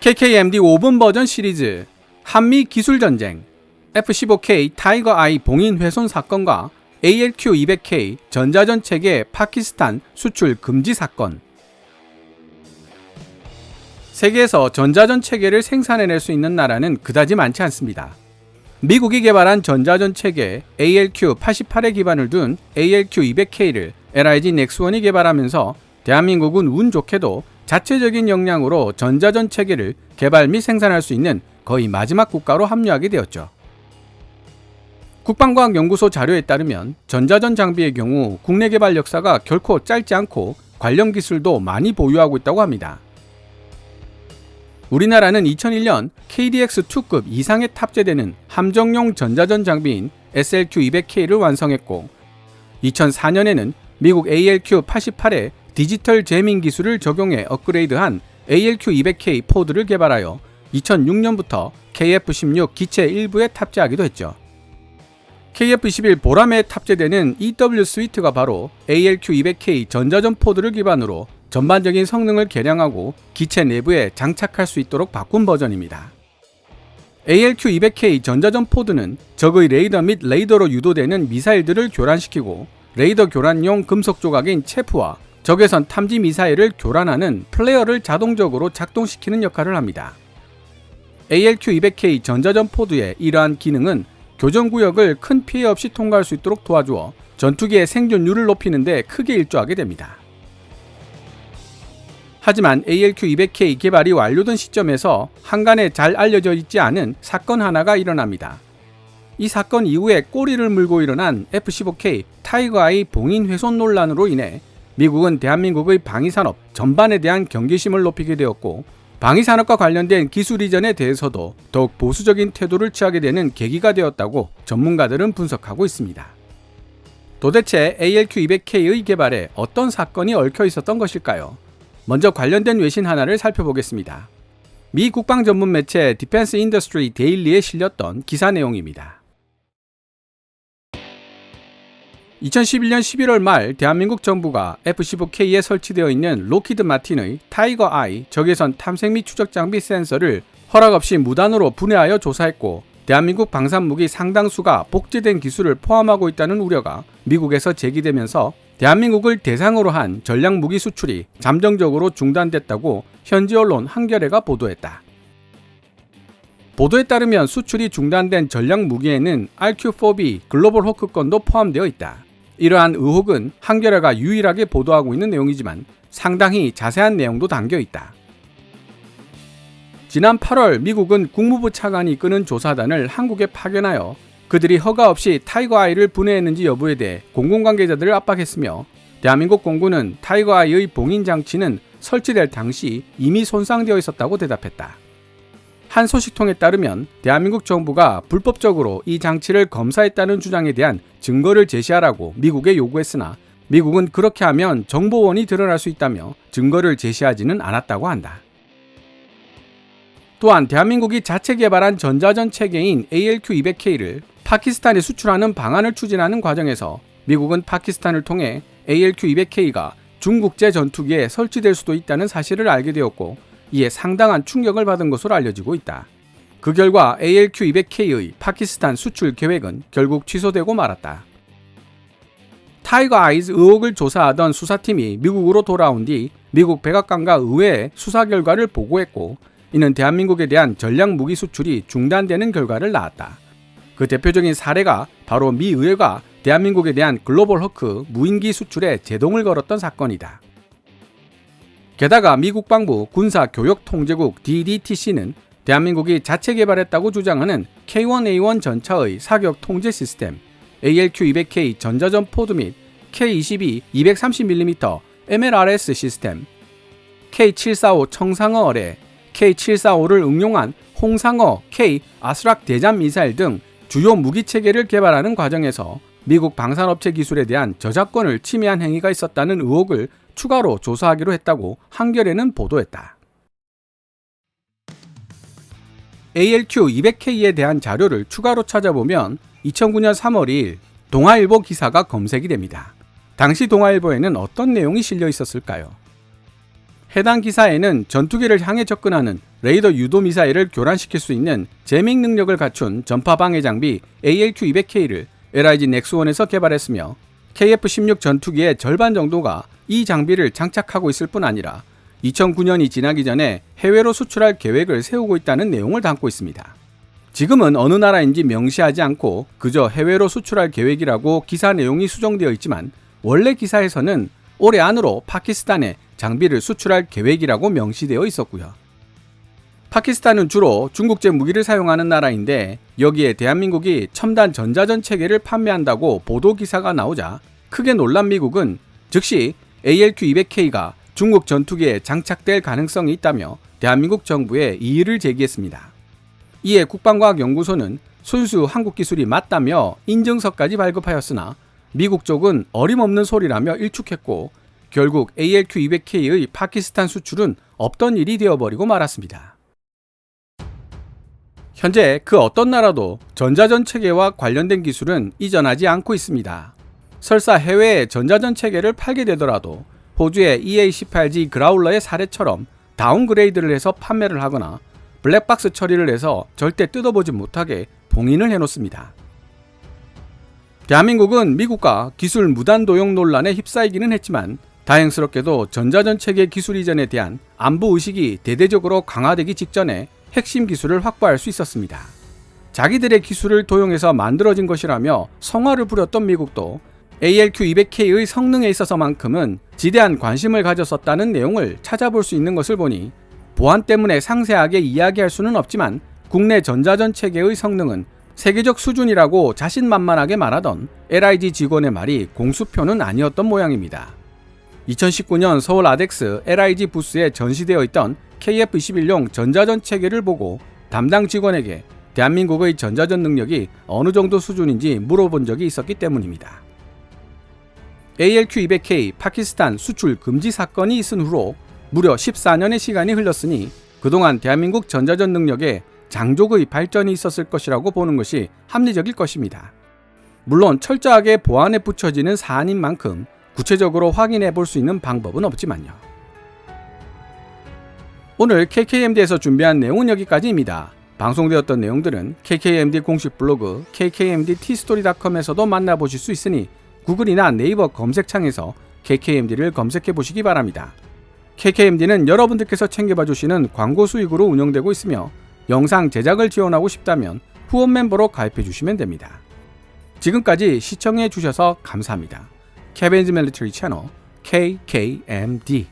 KKMD 5분 버전 시리즈 한미 기술전쟁, F-15K 타이거 아이 봉인 훼손 사건과 ALQ-200K 전자전 체계 파키스탄 수출 금지 사건. 세계에서 전자전 체계를 생산해낼 수 있는 나라는 그다지 많지 않습니다. 미국이 개발한 전자전 체계 ALQ-88에 기반을 둔 ALQ-200K를 LIG 넥스원이 개발하면서 대한민국은 운 좋게도 자체적인 역량으로 전자전 체계를 개발 및 생산할 수 있는 거의 마지막 국가로 합류하게 되었죠. 국방과학연구소 자료에 따르면 전자전 장비의 경우 국내 개발 역사가 결코 짧지 않고 관련 기술도 많이 보유하고 있다고 합니다. 우리나라는 2001년 KDX-2급 이상에 탑재되는 함정용 전자전 장비인 SLQ-200K를 완성했고 2004년에는 미국 ALQ-88에 디지털 제밍 기술을 적용해 업그레이드한 ALQ-200K 포드를 개발하여 2006년부터 KF-16 기체 일부에 탑재하기도 했죠. KF-21 보람에 탑재되는 EW 스위트가 바로 ALQ-200K 전자전 포드를 기반으로 전반적인 성능을 개량하고 기체 내부에 장착할 수 있도록 바꾼 버전입니다. ALQ-200K 전자전 포드는 적의 레이더 및 레이더로 유도되는 미사일들을 교란시키고 레이더 교란용 금속 조각인 체프와 적외선 탐지 미사일을 교란하는 플레어를 자동적으로 작동시키는 역할을 합니다. ALQ-200K 전자전 포드의 이러한 기능은 교전구역을 큰 피해 없이 통과할 수 있도록 도와주어 전투기의 생존율을 높이는 데 크게 일조하게 됩니다. 하지만 ALQ-200K 개발이 완료된 시점에서 한간에 잘 알려져 있지 않은 사건 하나가 일어납니다. 이 사건 이후에 꼬리를 물고 일어난 F-15K 타이거 아이 봉인 훼손 논란으로 인해 미국은 대한민국의 방위산업 전반에 대한 경계심을 높이게 되었고 방위산업과 관련된 기술 이전에 대해서도 더욱 보수적인 태도를 취하게 되는 계기가 되었다고 전문가들은 분석하고 있습니다. 도대체 ALQ-200K의 개발에 어떤 사건이 얽혀 있었던 것일까요? 먼저 관련된 외신 하나를 살펴보겠습니다. 미 국방 전문 매체 디펜스 인더스트리 데일리에 실렸던 기사 내용입니다. 2011년 11월 말 대한민국 정부가 F-15K에 설치되어 있는 로키드 마틴의 타이거 아이 적외선 탐색 및 추적 장비 센서를 허락 없이 무단으로 분해하여 조사했고 대한민국 방산무기 상당수가 복제된 기술을 포함하고 있다는 우려가 미국에서 제기되면서 대한민국을 대상으로 한 전략무기 수출이 잠정적으로 중단됐다고 현지 언론 한겨레가 보도했다. 보도에 따르면 수출이 중단된 전략무기에는 RQ-4B 글로벌 호크건도 포함되어 있다. 이러한 의혹은 한겨레가 유일하게 보도하고 있는 내용이지만 상당히 자세한 내용도 담겨 있다. 지난 8월 미국은 국무부 차관이 이끄는 조사단을 한국에 파견하여 그들이 허가 없이 타이거 아이를 분해했는지 여부에 대해 공공관계자들을 압박했으며 대한민국 공군은 타이거 아이의 봉인 장치는 설치될 당시 이미 손상되어 있었다고 대답했다. 한 소식통에 따르면 대한민국 정부가 불법적으로 이 장치를 검사했다는 주장에 대한 증거를 제시하라고 미국에 요구했으나 미국은 그렇게 하면 정보원이 드러날 수 있다며 증거를 제시하지는 않았다고 한다. 또한 대한민국이 자체 개발한 전자전 체계인 ALQ-200K를 파키스탄에 수출하는 방안을 추진하는 과정에서 미국은 파키스탄을 통해 ALQ-200K가 중국제 전투기에 설치될 수도 있다는 사실을 알게 되었고 이에 상당한 충격을 받은 것으로 알려지고 있다. 그 결과 ALQ-200K의 파키스탄 수출 계획은 결국 취소되고 말았다. 타이거 아이즈 의혹을 조사하던 수사팀이 미국으로 돌아온 뒤 미국 백악관과 의회에 수사 결과를 보고했고 이는 대한민국에 대한 전략무기 수출이 중단되는 결과를 낳았다. 그 대표적인 사례가 바로 미 의회가 대한민국에 대한 글로벌 호크 무인기 수출에 제동을 걸었던 사건이다. 게다가 미 국방부 군사교역통제국 DDTC는 대한민국이 자체 개발했다고 주장하는 K1A1 전차의 사격 통제 시스템, ALQ-200K 전자전 포드 및 K22 230mm MLRS 시스템, K745 청상어 어뢰, K745를 응용한 홍상어 K 아스락 대잠 미사일 등 주요 무기 체계를 개발하는 과정에서 미국 방산업체 기술에 대한 저작권을 침해한 행위가 있었다는 의혹을 추가로 조사하기로 했다고 한겨레는 보도했다. ALQ-200K에 대한 자료를 추가로 찾아보면 2009년 3월 2일 동아일보 기사가 검색이 됩니다. 당시 동아일보에는 어떤 내용이 실려 있었을까요? 해당 기사에는 전투기를 향해 접근하는 레이더 유도 미사일을 교란시킬 수 있는 제밍 능력을 갖춘 전파 방해 장비 ALQ-200K를 LIG 넥스원에서 개발했으며 KF-16 전투기의 절반 정도가 이 장비를 장착하고 있을 뿐 아니라 2009년이 지나기 전에 해외로 수출할 계획을 세우고 있다는 내용을 담고 있습니다. 지금은 어느 나라인지 명시하지 않고 그저 해외로 수출할 계획이라고 기사 내용이 수정되어 있지만 원래 기사에서는 올해 안으로 파키스탄에 장비를 수출할 계획이라고 명시되어 있었고요. 파키스탄은 주로 중국제 무기를 사용하는 나라인데 여기에 대한민국이 첨단 전자전 체계를 판매한다고 보도 기사가 나오자 크게 놀란 미국은 즉시 ALQ-200K가 중국 전투기에 장착될 가능성이 있다며 대한민국 정부에 이의를 제기했습니다. 이에 국방과학연구소는 순수 한국 기술이 맞다며 인증서까지 발급하였으나 미국 쪽은 어림없는 소리라며 일축했고 결국 ALQ-200K의 파키스탄 수출은 없던 일이 되어버리고 말았습니다. 현재 그 어떤 나라도 전자전 체계와 관련된 기술은 이전하지 않고 있습니다. 설사 해외에 전자전 체계를 팔게 되더라도 호주의 EA-18G 그라울러의 사례처럼 다운그레이드를 해서 판매를 하거나 블랙박스 처리를 해서 절대 뜯어보지 못하게 봉인을 해놓습니다. 대한민국은 미국과 기술 무단 도용 논란에 휩싸이기는 했지만 다행스럽게도 전자전 체계 기술 이전에 대한 안보 의식이 대대적으로 강화되기 직전에 핵심 기술을 확보할 수 있었습니다. 자기들의 기술을 도용해서 만들어진 것이라며 성화를 부렸던 미국도 ALQ-200K의 성능에 있어서만큼은 지대한 관심을 가졌었다는 내용을 찾아볼 수 있는 것을 보니 보안 때문에 상세하게 이야기할 수는 없지만 국내 전자전 체계의 성능은 세계적 수준이라고 자신만만하게 말하던 LIG 직원의 말이 공수표는 아니었던 모양입니다. 2019년 서울 아덱스 LIG 부스에 전시되어 있던 KF-21용 전자전 체계를 보고 담당 직원에게 대한민국의 전자전 능력이 어느 정도 수준인지 물어본 적이 있었기 때문입니다. ALQ-200K 파키스탄 수출 금지 사건이 있은 후로 무려 14년의 시간이 흘렀으니 그동안 대한민국 전자전 능력에 장족의 발전이 있었을 것이라고 보는 것이 합리적일 것입니다. 물론 철저하게 보안에 붙여지는 사안인 만큼 구체적으로 확인해 볼 수 있는 방법은 없지만요. 오늘 KKMD에서 준비한 내용은 여기까지입니다. 방송되었던 내용들은 KKMD 공식 블로그 kkmdtstory.com에서도 만나보실 수 있으니 구글이나 네이버 검색창에서 KKMD를 검색해 보시기 바랍니다. KKMD는 여러분들께서 챙겨봐 주시는 광고 수익으로 운영되고 있으며 영상 제작을 지원하고 싶다면 후원 멤버로 가입해 주시면 됩니다. 지금까지 시청해 주셔서 감사합니다. 케빈즈 밀리터리 채널 KKMD